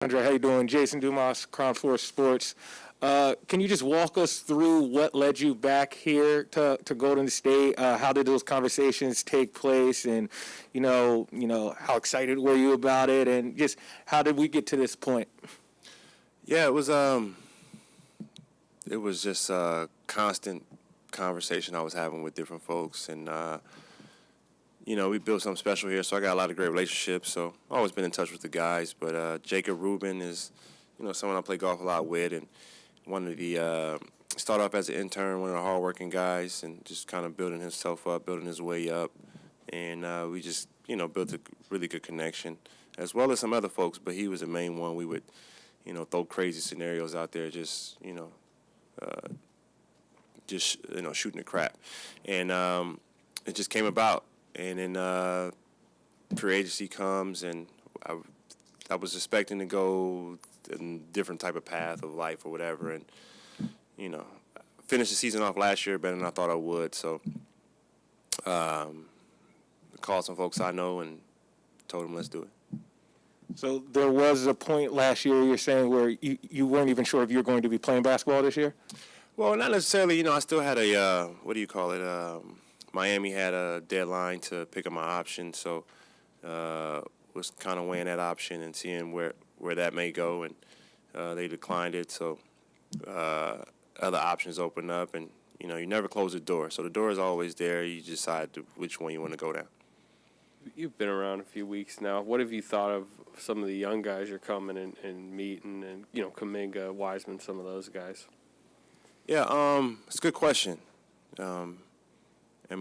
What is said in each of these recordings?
Andre, how you doing? Jason Dumas, Crown Force Sports. Can you just walk us through what led you back here to Golden State? How did those conversations take place, and how excited were you about it, and just how did we get to this point? Yeah, it was just a constant conversation I was having with different folks, and we built something special here. So I got a lot of great relationships. So I've always been in touch with the guys, but Jacob Rubin is, someone I play golf a lot with, and one of the started off as an intern, one of the hardworking guys, and just kind of building himself up, building his way up, and we just built a really good connection, as well as some other folks. But he was the main one. We would throw crazy scenarios out there, shooting the crap, and it just came about. And then free agency comes, and I was expecting to go a different type of path of life or whatever, and finished the season off last year better than I thought I would. So called some folks I know and told them let's do it. So there was a point last year, you're saying, where you weren't even sure if you were going to be playing basketball this year? Well, not necessarily. I still had Miami had a deadline to pick up my option, so was kind of weighing that option and seeing where that may go, and they declined it. So other options opened up, and you never close the door. So the door is always there. You decide which one you want to go down. You've been around a few weeks now. What have you thought of some of the young guys you're coming and meeting, and Kuminga, Wiseman, some of those guys? Yeah, it's a good question.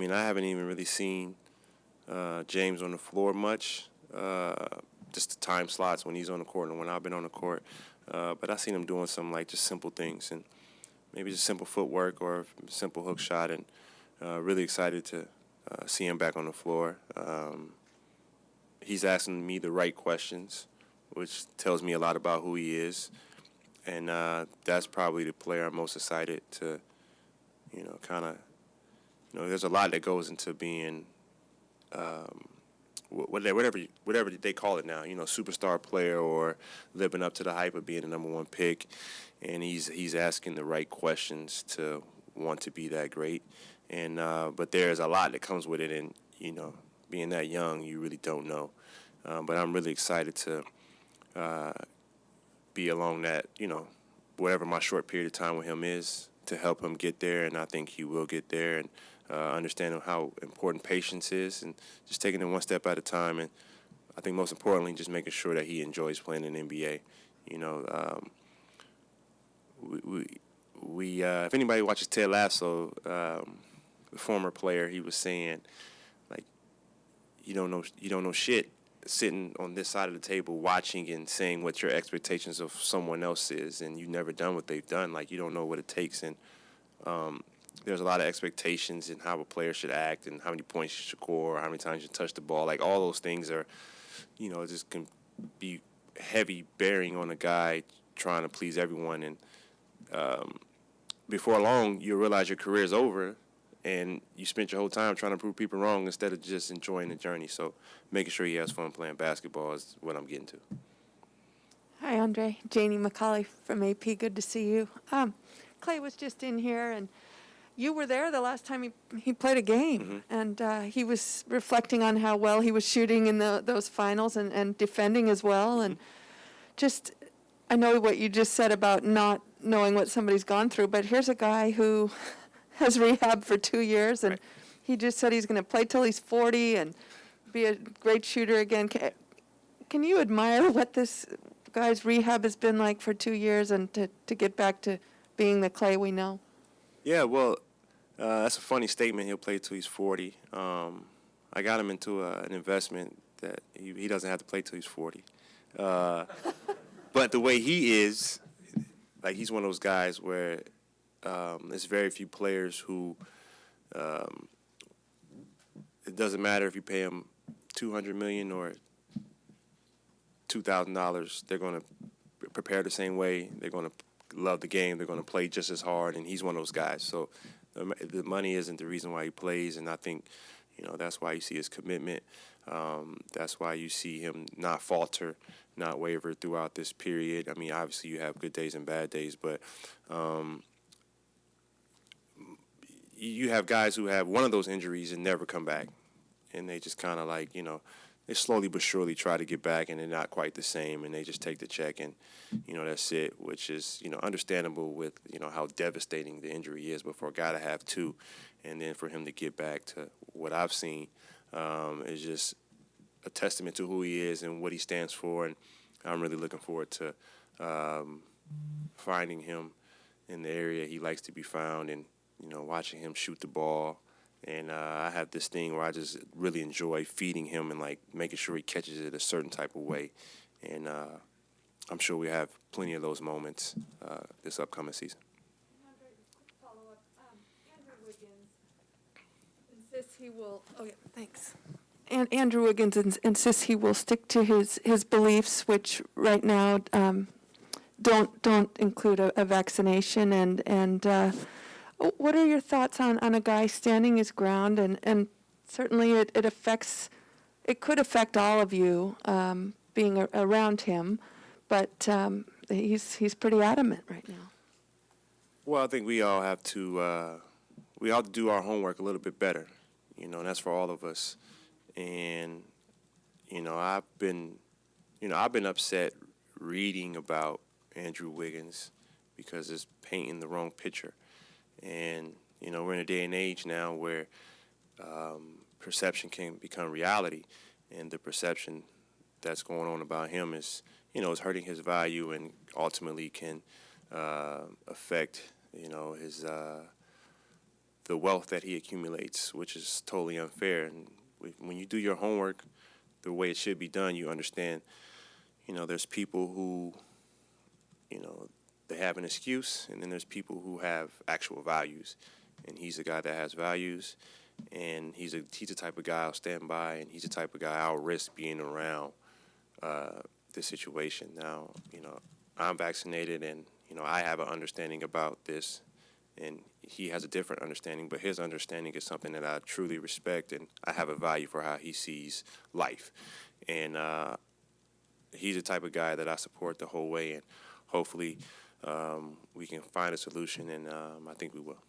I haven't even really seen James on the floor much, just the time slots when he's on the court and when I've been on the court. But I've seen him doing some just simple things, and maybe just simple footwork or simple hook shot, and really excited to see him back on the floor. He's asking me the right questions, which tells me a lot about who he is, and that's probably the player I'm most excited to, there's a lot that goes into being whatever they call it now, superstar player or living up to the hype of being the number one pick. And he's asking the right questions to want to be that great. And but there's a lot that comes with it, and being that young, you really don't know. But I'm really excited to be along that, whatever my short period of time with him is, to help him get there, and I think he will get there, and understanding how important patience is, and just taking it one step at a time, and I think most importantly, just making sure that he enjoys playing in the NBA. If anybody watches Ted Lasso, the former player, he was saying, you don't know shit sitting on this side of the table watching and saying what your expectations of someone else is, and you've never done what they've done. You don't know what it takes, and there's a lot of expectations in how a player should act and how many points you should score, or how many times you touch the ball. All those things are, just can be heavy bearing on a guy trying to please everyone. And before long, you'll realize your career is over, and you spent your whole time trying to prove people wrong instead of just enjoying the journey. So making sure he has fun playing basketball is what I'm getting to. Hi, Andre. Janie McCauley from AP. Good to see you. Clay was just in here, and you were there the last time he played a game, and he was reflecting on how well he was shooting in those finals and defending as well. And just, I know what you just said about not knowing what somebody's gone through, but here's a guy who has rehab for 2 years, and he just said he's going to play till he's 40 and be a great shooter again. Can you admire what this guy's rehab has been like for 2 years, and to get back to being the Clay we know? Yeah, well, that's a funny statement. He'll play till he's 40. I got him into an investment that he doesn't have to play till he's 40. But the way he is, he's one of those guys where there's very few players who it doesn't matter if you pay them $200 million or $2,000. They're going to prepare the same way. They're going to love the game. They're going to play just as hard, and he's one of those guys. So the money isn't the reason why he plays, and I think That's why you see his commitment. That's why you see him not falter, not waver throughout this period. I mean, obviously you have good days and bad days, but you have guys who have one of those injuries and never come back, and they just kind of like, they slowly but surely try to get back, and they're not quite the same, and they just take the check, and that's it. Which is understandable with how devastating the injury is, but for a guy to have two, and then for him to get back to what I've seen, is just a testament to who he is and what he stands for, and I'm really looking forward to finding him in the area he likes to be found, and watching him shoot the ball. And I have this thing where I just really enjoy feeding him and like making sure he catches it a certain type of way. And I'm sure we have plenty of those moments this upcoming season. Andre, quick follow-up. Andrew Wiggins insists he will. Oh yeah, thanks. And Andrew Wiggins insists he will stick to his beliefs, which right now don't include a vaccination. And what are your thoughts on a guy standing his ground? And certainly it could affect all of you being around him, but he's pretty adamant right now. Well, I think we all have to do our homework a little bit better, and that's for all of us. And I've been upset reading about Andrew Wiggins because it's painting the wrong picture. And we're in a day and age now where perception can become reality, and the perception that's going on about him is is hurting his value, and ultimately can affect his the wealth that he accumulates, which is totally unfair. And when you do your homework the way it should be done, you understand there's people who they have an excuse, and then there's people who have actual values, and he's a guy that has values, and he's the type of guy I'll stand by, and he's the type of guy I'll risk being around this situation. Now, I'm vaccinated, and I have an understanding about this, and he has a different understanding, but his understanding is something that I truly respect, and I have a value for how he sees life. And he's the type of guy that I support the whole way, and hopefully we can find a solution, and I think we will.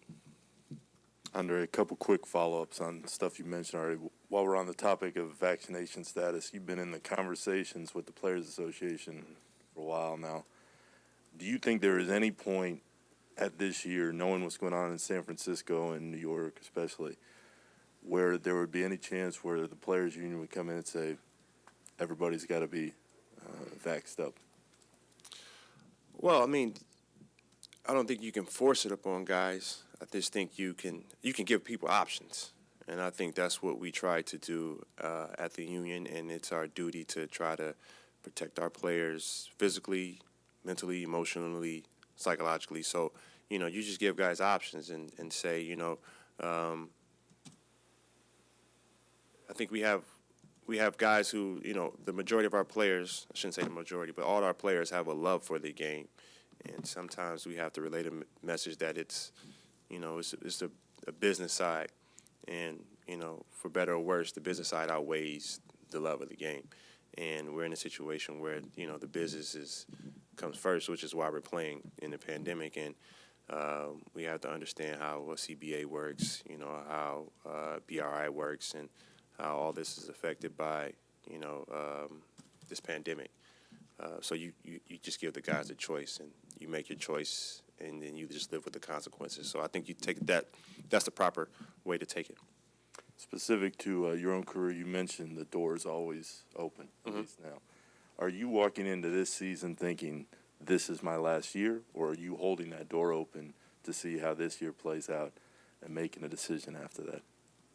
Andre, a couple quick follow-ups on stuff you mentioned already. While we're on the topic of vaccination status, you've been in the conversations with the Players Association for a while now. Do you think there is any point at this year, knowing what's going on in San Francisco and New York especially, where there would be any chance where the Players Union would come in and say, everybody's got to be vaxxed up? Well, I mean, I don't think you can force it upon guys. I just think you can give people options, and I think that's what we try to do at the union, and it's our duty to try to protect our players physically, mentally, emotionally, psychologically. So, you just give guys options and say, I think we have guys who, the majority of our players, I shouldn't say the majority, but all our players have a love for the game. And sometimes we have to relay a message that it's a business side. And, for better or worse, the business side outweighs the love of the game. And we're in a situation where, the business comes first, which is why we're playing in the pandemic. And we have to understand how CBA works, how BRI works, and how all this is affected by, this pandemic. So you just give the guys a choice, and you make your choice, and then you just live with the consequences. So I think you take that's the proper way to take it. Specific to your own career, you mentioned the door is always open, at least now. Are you walking into this season thinking, this is my last year, or are you holding that door open to see how this year plays out and making a decision after that?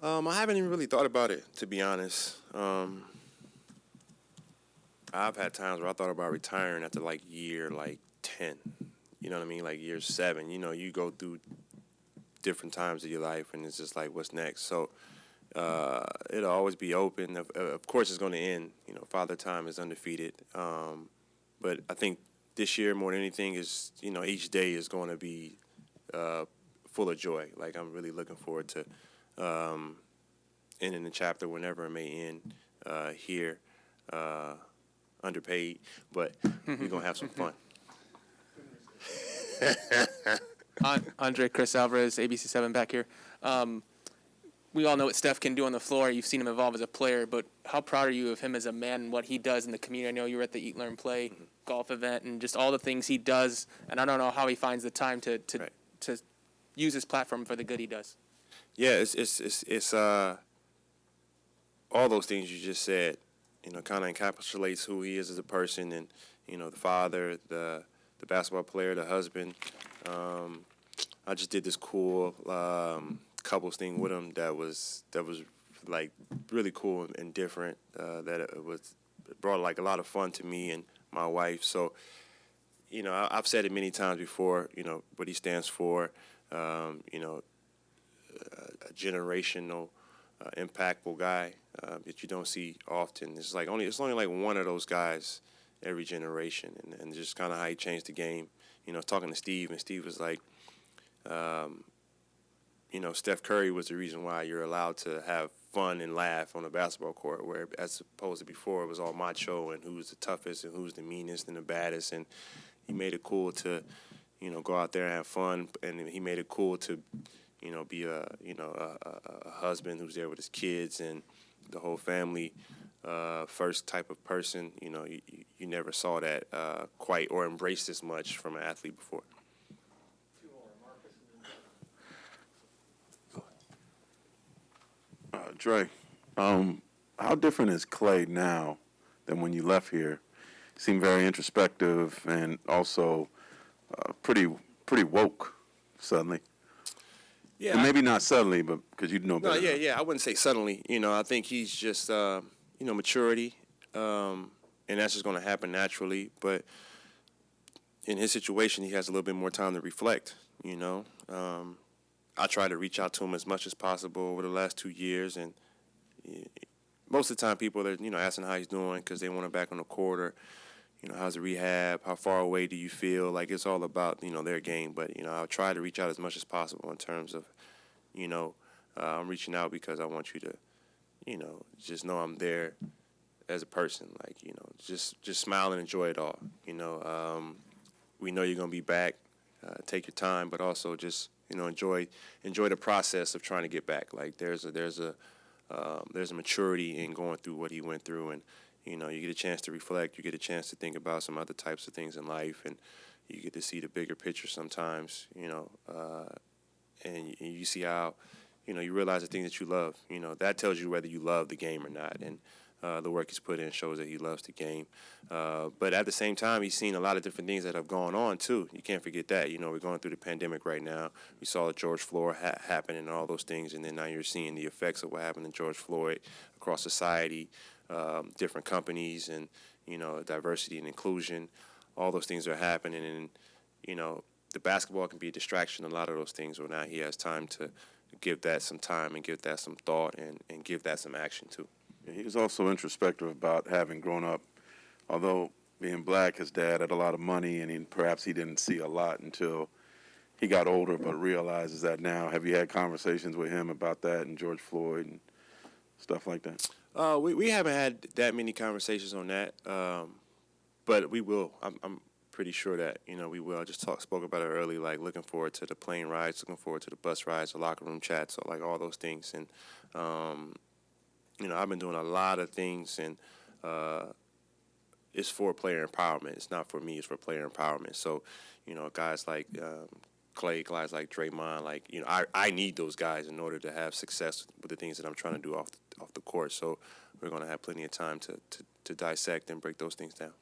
I haven't even really thought about it, to be honest. I've had times where I thought about retiring after year 10. You know what I mean? Year 7. You go through different times of your life, and it's just what's next? So it'll always be open. Of course, it's going to end. Father Time is undefeated. But I think this year, more than anything, is each day is going to be full of joy. I'm really looking forward to ending the chapter whenever it may end here, underpaid, but we're going to have some fun. Andre, Chris Alvarez, ABC7 back here. We all know what Steph can do on the floor. You've seen him evolve as a player, but how proud are you of him as a man and what he does in the community? I know you were at the Eat, Learn, Play golf event and just all the things he does, and I don't know how he finds the time to use his platform for the good he does. Yeah, it's all those things you just said, kind of encapsulates who he is as a person, and the father, the basketball player, the husband. I just did this cool couples thing with him that was like really cool and different. That it brought like a lot of fun to me and my wife. So I've said it many times before. What he stands for. A generational, impactful guy that you don't see often. It's only like one of those guys every generation, and just kind of how he changed the game. Talking to Steve, and Steve was like, Steph Curry was the reason why you're allowed to have fun and laugh on a basketball court, where as opposed to before it was all macho and who's the toughest and who's the meanest and the baddest, and he made it cool to go out there and have fun, and he made it cool to be a husband who's there with his kids and the whole family first type of person. You never saw that quite or embraced as much from an athlete before. Dre, how different is Clay now than when you left here? He seemed very introspective and also pretty woke suddenly. Yeah, And maybe not suddenly, but because you know better. No, yeah. I wouldn't say suddenly. I think he's just, maturity, and that's just going to happen naturally. But in his situation, he has a little bit more time to reflect. I try to reach out to him as much as possible over the last 2 years, and most of the time, people are, asking how he's doing because they want him back on the court, or, how's the rehab? How far away do you feel? Like, it's all about, their game. But, I'll try to reach out as much as possible in terms of, I'm reaching out because I want you to, just know I'm there as a person. Like, just smile and enjoy it all. We know you're going to be back. Take your time, but also just, enjoy the process of trying to get back. Like, there's a maturity in going through what he went through, and you get a chance to reflect. You get a chance to think about some other types of things in life, and you get to see the bigger picture sometimes. And you see how, you realize the things that you love. That tells you whether you love the game or not, and the work he's put in shows that he loves the game. But at the same time, he's seen a lot of different things that have gone on, too. You can't forget that. We're going through the pandemic right now. We saw the George Floyd happen and all those things, and then now you're seeing the effects of what happened to George Floyd across society, different companies, and, diversity and inclusion. All those things are happening, and, the basketball can be a distraction, a lot of those things. Well, now he has time to give that some time and give that some thought and give that some action, too. He was also introspective about having grown up, although being black, his dad had a lot of money, and perhaps he didn't see a lot until he got older, but realizes that now. Have you had conversations with him about that and George Floyd and stuff like that? We haven't had that many conversations on that, but we will. I'm pretty sure that we will. I just spoke about it early, like looking forward to the plane rides, looking forward to the bus rides, the locker room chats, so like all those things. And I've been doing a lot of things, and it's for player empowerment. It's not for me. It's for player empowerment. So, guys like Clay, guys like Draymond, like, I need those guys in order to have success with the things that I'm trying to do off the court. So we're going to have plenty of time to dissect and break those things down.